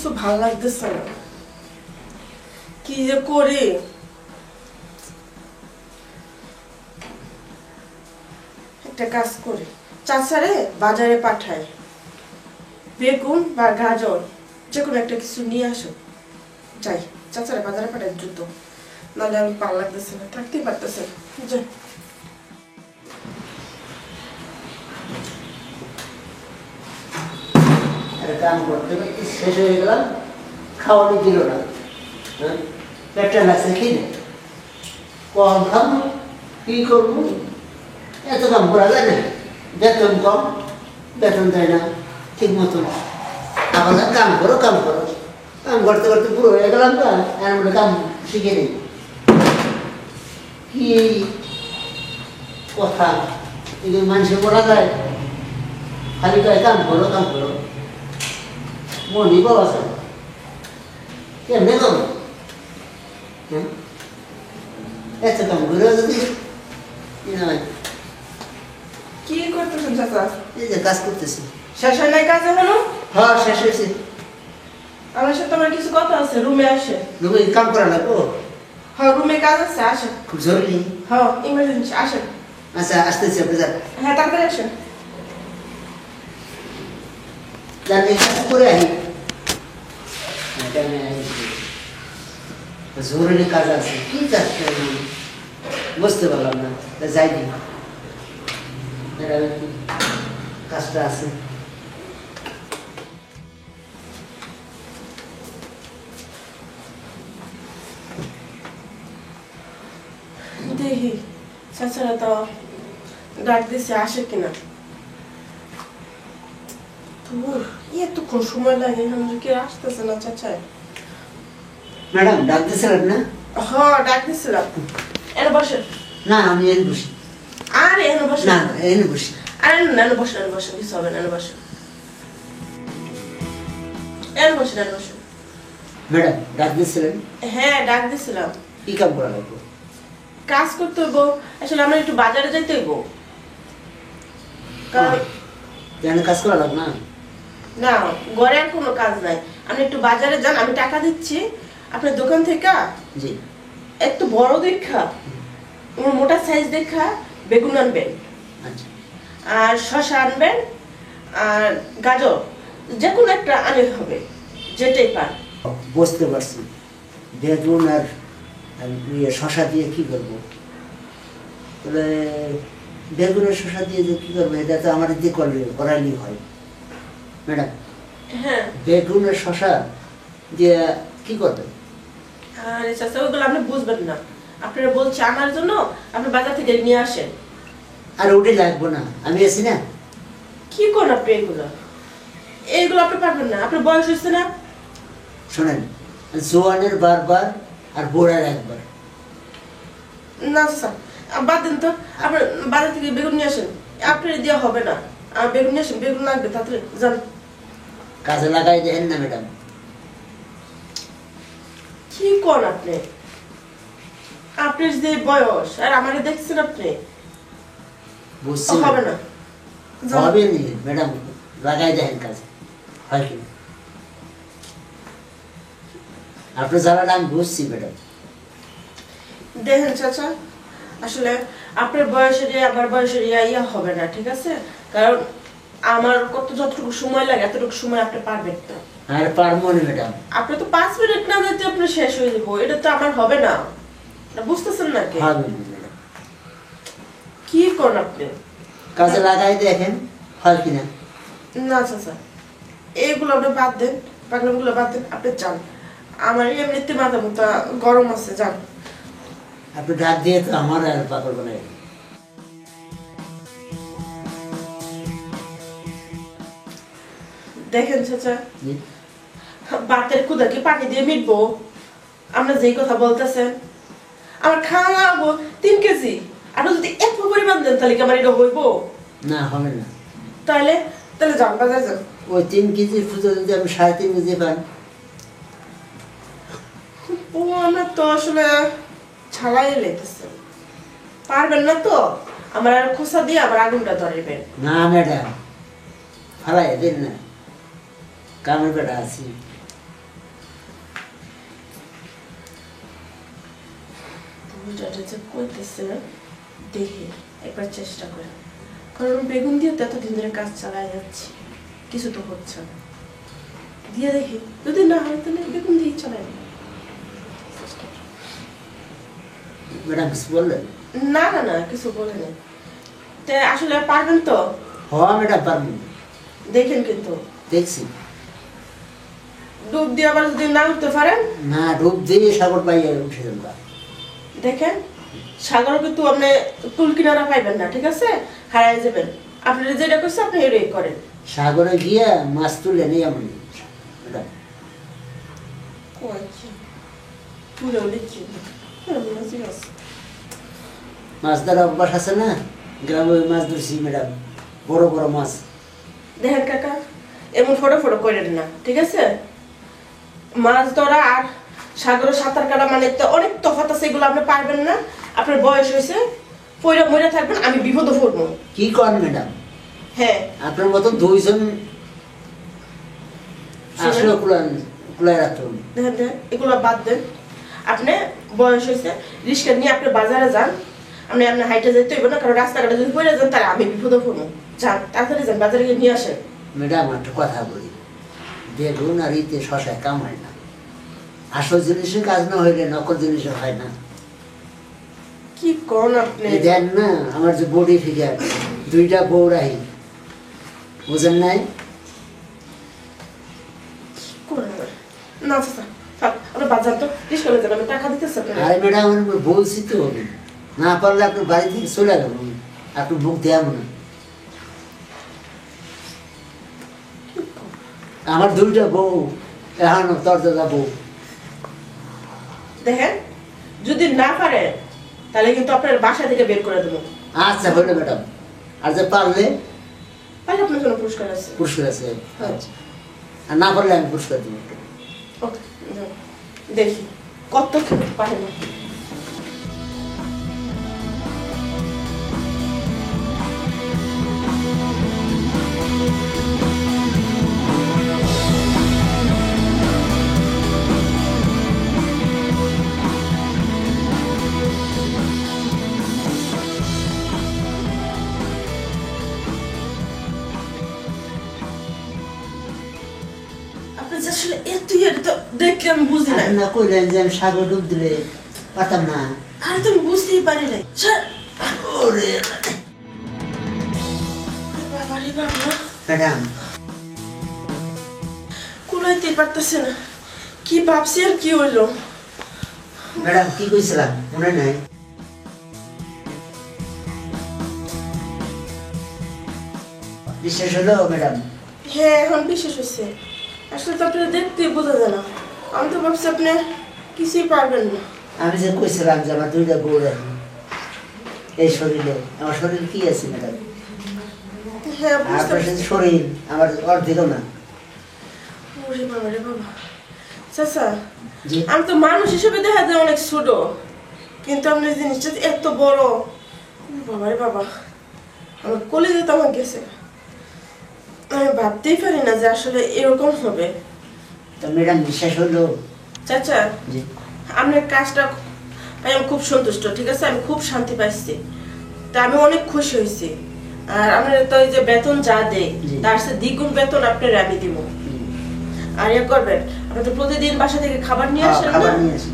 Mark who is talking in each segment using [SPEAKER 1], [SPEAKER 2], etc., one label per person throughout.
[SPEAKER 1] কিছু ভালো লাগতেছে না, কি যে করি। একটা কাজ করি, চাচারে বাজারে পাঠায়, বেগুন বা গাজর যে কোনো একটা কিছু নিয়ে আসো। যাই, চাচারে বাজারে পাঠায় দ্রুত, নাহলে আমি ভালো লাগতেছে না, থাকতেই পারতেছে না। যাই।
[SPEAKER 2] কাম করতে করতে শেষ হয়ে গেলাম, খাওয়ানো দিল না। হ্যাঁ, পেটটা লাগছে খিদে, কম খাবো, কি করবো? এত কাম করা যায় না, বেতন কম, বেতন দেয় না ঠিক মতন। আমাদের কাম করো কাম করো, কাম করতে করতে পুরো হয়ে গেলাম। তো আর আমরা কাম শিখে নেই, কি কথা এগুলো মানুষে বলা যায়? খালি কয় কাম করো কাম করো, মনি বাবা স্যার কেমনে করো? হ্যাঁ, এত কাম করে যদি
[SPEAKER 1] কি করতেছেন চাচা?
[SPEAKER 2] এই যে কাজ করতেছি।
[SPEAKER 1] শেষ হয় নাই কাজ এখনো?
[SPEAKER 2] হ্যাঁ, শেষ হয়েছে।
[SPEAKER 1] আমার সাথে আমার কিছু কথা আছে, রুমে আসে।
[SPEAKER 2] রুমে কাম করা লাগবো?
[SPEAKER 1] হ্যাঁ, রুমে কাজ আছে, আসেন।
[SPEAKER 2] খুব জরুরি?
[SPEAKER 1] হ্যাঁ, ইমার্জেন্সি, আসেন।
[SPEAKER 2] আচ্ছা, আসতেছি। আপনি যান।
[SPEAKER 1] হ্যাঁ, তাড়াতাড়ি আসেন।
[SPEAKER 2] যান, এই কাজ করে আহি। জরুরি কাজ আছে, কি কাজ বুঝতে পারলাম না, যাই দিন। কাজটা আছে।
[SPEAKER 1] দেখি চাচারা তো ডাক দিছে, আসে কিনা। তোর এতক্ষণ সময় লাগে, এখন কি আসতেছে না চাচায়?
[SPEAKER 2] ম্যাডাম ডাক দিয়েছিলেন না?
[SPEAKER 1] হ্যাঁ, ডাক দিছিলাম। এনে বসেন।
[SPEAKER 2] না, আমি এনে বসি।
[SPEAKER 1] আরে এনে বসেন।
[SPEAKER 2] না, এনে বসি।
[SPEAKER 1] আরে না, এনে বসেন, এনে বসেন, কিছু হবে না, এনে বসেন, এনে বসেন, এনে বসেন।
[SPEAKER 2] ম্যাডাম ডাক দিয়েছিলেন?
[SPEAKER 1] হ্যাঁ, ডাক দিছিলাম।
[SPEAKER 2] কি কাম করা লাগবে?
[SPEAKER 1] কাজ করতে হইব, আসলে আমরা একটু বাজারে যাইতে হইব। কারণ
[SPEAKER 2] কেন কাজ করা লাগবে না?
[SPEAKER 1] না, ঘরে আর কোনো কাজ নাই, আপনি একটু বাজারে যান, আমি টাকা দিচ্ছি। আপনার দোকান থেকে
[SPEAKER 2] জি,
[SPEAKER 1] একটু বড় দেখা, মোটা সাইজ দেখা বেগুন আনবেন,
[SPEAKER 2] আচ্ছা।
[SPEAKER 1] আর শসা আনবেন, আর গাজর, যে কোনো একটা আনলে হবে, যেটাই পান।
[SPEAKER 2] বুঝতে পারছি। বেগুন আর শশা দিয়ে কি করবো? তাহলে বেগুনের শশা দিয়ে যে কি করবো, এটা তো আমার দিয়ে করাইলেই হয়। ম্যাডাম,
[SPEAKER 1] হ্যাঁ,
[SPEAKER 2] বেগুনের শশা দিয়ে কি করবেন?
[SPEAKER 1] আর চাচা ওইগুলো আপনি বুঝবেন না, আপনারা বলছি আমার জন্য, আপনি বাজার থেকে নিয়ে আসেন।
[SPEAKER 2] আর ওটা লাগবো না, আমি আছি না।
[SPEAKER 1] কি করেন আপনি এগুলো? এইগুলো আপনি পারবেন না, আপনার বয়স হচ্ছে না।
[SPEAKER 2] শোনেন, জোয়ানের বারবার আর বোড়ার একবার।
[SPEAKER 1] না চাচা, বাদ দিন তো, আপনার বাজার থেকে বেগুন নিয়ে আসেন। আপনার দেওয়া হবে না, বেগুন নিয়ে আসেন, বেগুন লাগবে, তাড়াতাড়ি যান।
[SPEAKER 2] কাজে লাগাই দেন না ম্যাডাম।
[SPEAKER 1] কি করেন আপনি? আপনার যে বয়স, আর আমারে দেখছেন আপনি,
[SPEAKER 2] বুঝছি।
[SPEAKER 1] হবে না, যান।
[SPEAKER 2] হবে নি ম্যাডাম, লাগাই দেন কাজে, হয় কি? আপনার জ্বালাটা আমি বুঝছি ম্যাডাম।
[SPEAKER 1] দেখেন চাচা, আসলে আপনার বয়সের আমার বয়সের ইয়া হবে না, ঠিক আছে? কারণ আমার যতটুকু সময় লাগে এতটুকু সময় আপনি পারবেন না।
[SPEAKER 2] আর পারবো না ম্যাডাম।
[SPEAKER 1] আপনি তো 5 মিনিট না যেতে আপনি শেষ হয়ে যাবো, এটা তো আমার হবে না, বুঝতেছেন নাকি?
[SPEAKER 2] হবে না ম্যাডাম।
[SPEAKER 1] কি করেন আপনি?
[SPEAKER 2] কাজে লাগাই দেখেন, হয় কিনা।
[SPEAKER 1] না চাচা, এইগুলো আপনি বাদ দেন, পাগলামগুলো বাদ দেন, আপনি যান। আমার এমনিতে মাথা মুথা গরম আছে, যান।
[SPEAKER 2] আপনি ডাক দিয়ে তো আমার আর পাগল বানাই।
[SPEAKER 1] দেখেন চাচা, বাতের ক্ষুধা কি পানি দিয়ে মিটবো? আমরা যেই কথা বলতেছেন, আমার খাওয়া লাগবো 3 কেজি, আর যদি এত পরিমাণ দেন তাহলে কি আমার এটা হইব?
[SPEAKER 2] না, হবে না।
[SPEAKER 1] তাহলে তাহলে যান, বাজার যান।
[SPEAKER 2] ওই 3 কেজির পুজো যদি আমি 3.5 কেজি পান।
[SPEAKER 1] ও, আমরা তো আসলে ছালাই লেতেছে, পারবেন না তো। আমার আর খোসা দিয়ে আমার আগুনটা ধরাইবেন
[SPEAKER 2] না ম্যাডাম, ফালাই দেন না, কামের বেটা আছি।
[SPEAKER 1] বুঝাটা যে কইতেছে দেখি একবার চেষ্টা করে, কারণ বেগুন দিয়ে তো এতদিন ধরে কাজ চালাই যাচ্ছি, কিছু তো হচ্ছে না। দিয়ে দেখি, যদি না হয় তাহলে বেগুন দিয়েই চালাই।
[SPEAKER 2] ম্যাডাম কিছু বললেন?
[SPEAKER 1] না না না, কিছু বলে নেই। তে আসলে পারবেন তো?
[SPEAKER 2] হ্যাঁ ম্যাডাম পারবেন।
[SPEAKER 1] দেখেন কিন্তু
[SPEAKER 2] দেখছি।
[SPEAKER 1] ডুব দিয়ে আবার যদি না উঠতে পারেন?
[SPEAKER 2] না, ডুব দিয়ে সাগর পাইয়া উঠে যাবো।
[SPEAKER 1] দেখেন সাগর কিন্তু আপনি কুল কিনারা পাইবেন না, ঠিক আছে? হারাই যাবেন। আপনি যেটা করছে আপনি এটাই করেন।
[SPEAKER 2] সাগরে গিয়া মাছ তুলে নিয়ে আমি ম্যাডাম।
[SPEAKER 1] তুলেও লিখছি
[SPEAKER 2] মাছ ধরা অভ্যাস আছে না, গ্রামে মাছ ধরছি ম্যাডাম, বড় বড় মাছ।
[SPEAKER 1] দেখেন কাকা, এমন ফটো ফটো করেন না, ঠিক আছে? মাছ ধরা আর সাগরে সাঁতার কাটা মানে তো অনেক তফাৎ আছে, এগুলো আপনি পারবেন না। আপনার বয়স হয়েছে, পয়রা মরে থাকবেন, আমি বিপদ পড়বো।
[SPEAKER 2] কি করেন ম্যাডাম?
[SPEAKER 1] হ্যাঁ,
[SPEAKER 2] আপনার মতো দুইজন আসলে কুলায় রাখতে হবে।
[SPEAKER 1] দেখেন দেখেন, এগুলো বাদ দেন। আপনি বয়স হয়েছে, রিক্সা নিয়ে আপনি বাজারে যান। আপনি আপনার হাইটে যেতে হইব না, কারণ রাস্তাঘাটে যদি পড়ে যান তাহলে আমি বিপদে পড়বো। যান, তাড়াতাড়ি যান, বাজারে গিয়ে নিয়ে আসেন।
[SPEAKER 2] ম্যাডাম একটা কথা বলি, বেগুন আর ইতে শশায় কাম হয় না। আসল জিনিসের কাজ না হইলে নকল জিনিস হয় না।
[SPEAKER 1] কি কোন আপনি?
[SPEAKER 2] এই দেন না আমার যে বডি ফিগার, দুইটা বউ রাহি, বুঝেন নাই?
[SPEAKER 1] না চাচা, থাক, আপনি বাজার তো রিক্সা যান, আমি টাকা দিতেছি আপনার।
[SPEAKER 2] আরে ম্যাডাম আমি বলছি তো, না পারলে আপনার বাড়ি থেকে চলে গেল, আপনি মুখ দেয়াবো না। আমার দুইটা বউ, এখনো তরদাদা বউ।
[SPEAKER 1] দেখেন, যদি না পারেন তাহলে কিন্তু আপনার বাসা থেকে বের করে দেবো।
[SPEAKER 2] আচ্ছা হইলো ম্যাডাম, আর যে পারলে
[SPEAKER 1] তাহলে আপনার জন্য পুরস্কার আছে।
[SPEAKER 2] পুরস্কার আছে।
[SPEAKER 1] আচ্ছা,
[SPEAKER 2] আর না পারলে আমি পুরস্কার দেবো।
[SPEAKER 1] ওকে, যাও। দেখি কত খেতে পারে না। আপনি যে আসলে এত দেখে আমি বুঝি না।
[SPEAKER 2] না কইলেন যে আমি সাগর ডুব দিলে পারতাম না।
[SPEAKER 1] আরে তুমি বুঝতেই পারি নাই।
[SPEAKER 2] ওরে
[SPEAKER 1] বাবা রে বাবা,
[SPEAKER 2] ম্যাডাম,
[SPEAKER 1] কুলাইতে পারতেছে না। কি ভাবছি আর কি হইলো?
[SPEAKER 2] ম্যাডাম কি কইছিলাম মনে নাই? বিশ্বাস হলো ম্যাডাম?
[SPEAKER 1] হ্যাঁ, এখন বিশেষ হয়েছে। আসলে তো আপনার দেখতে বোঝা যায় না। আমি তো ভাবছি আপনি কিছুই পারবেন না।
[SPEAKER 2] আমি যে কইছিলাম যে আমার দুইটা বউ রাখি এই শরীরে, আমার শরীর কি আছে ম্যাডাম?
[SPEAKER 1] হ্যাঁ, বুঝতে
[SPEAKER 2] আপনার
[SPEAKER 1] পারছি।
[SPEAKER 2] সাথে শরীর আমার অর্ধেকও না।
[SPEAKER 1] ওরে বাবা রে বাবা। চাচা,
[SPEAKER 2] জি
[SPEAKER 1] আমি তো মানুষ হিসেবে দেখা যায় অনেক ছোট, কিন্তু আপনার জিনিসটা এত বড়। বাবা রে বাবা, আমার কলেজে তো আমার গেছে। আমি ভাবতেই পারি না যে আসলে এরকম হবে।
[SPEAKER 2] তো ম্যাডাম বিশ্বাস হলো?
[SPEAKER 1] চাচা,
[SPEAKER 2] জি
[SPEAKER 1] আপনার কাজটা আমি খুব সন্তুষ্ট, ঠিক আছে? আমি খুব শান্তি পাইছি, তা আমি অনেক খুশি হয়েছি। আর আপনার তো এই যে বেতন যা দেয়
[SPEAKER 2] জি।
[SPEAKER 1] তার সাথে দ্বিগুণ বেতন আপনার আমি দিব। আর ইয়ে করবেন, আপনি তো প্রতিদিন বাসা থেকে খাবার নিয়ে আসেন না?
[SPEAKER 2] খাবার নিয়ে আসি।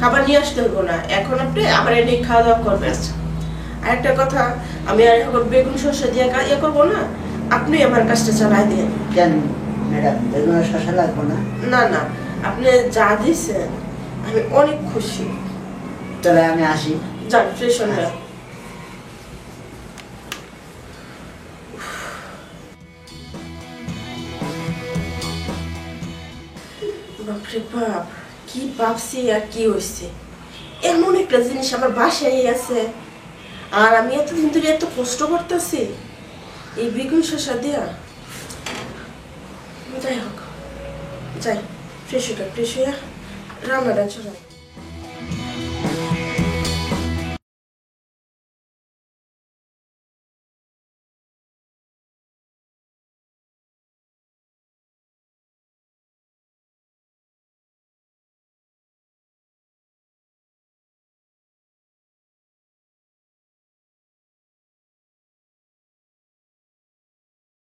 [SPEAKER 1] খাবার নিয়ে আসতে হবো না, এখন আপনি আবার এনে খাওয়া দাওয়া করবেন। আর একটা কথা, আমি আর এখন বেগুন শসা দিয়ে ইয়ে করবো না, আপনি আমার কাজটা চালাই দিন।
[SPEAKER 2] কেন ম্যাডাম, বেগুন আর শশা লাগবো না?
[SPEAKER 1] না না, আপনি যা দিচ্ছেন আমি অনেক খুশি।
[SPEAKER 2] তাহলে আমি আসি।
[SPEAKER 1] যান, ফ্রেশ হন যান। বাপরে বাপ, কি ভাবছি আর কি হয়েছে? এমন একটা জিনিস আমার বাসায় আছে, আর আমি এতদিন ধরে এত কষ্ট করতেছি এই বেগুন শসা দিয়া। যাই হোক, যাই ফ্রেশ হয়ে রান্নাটা চড়াই।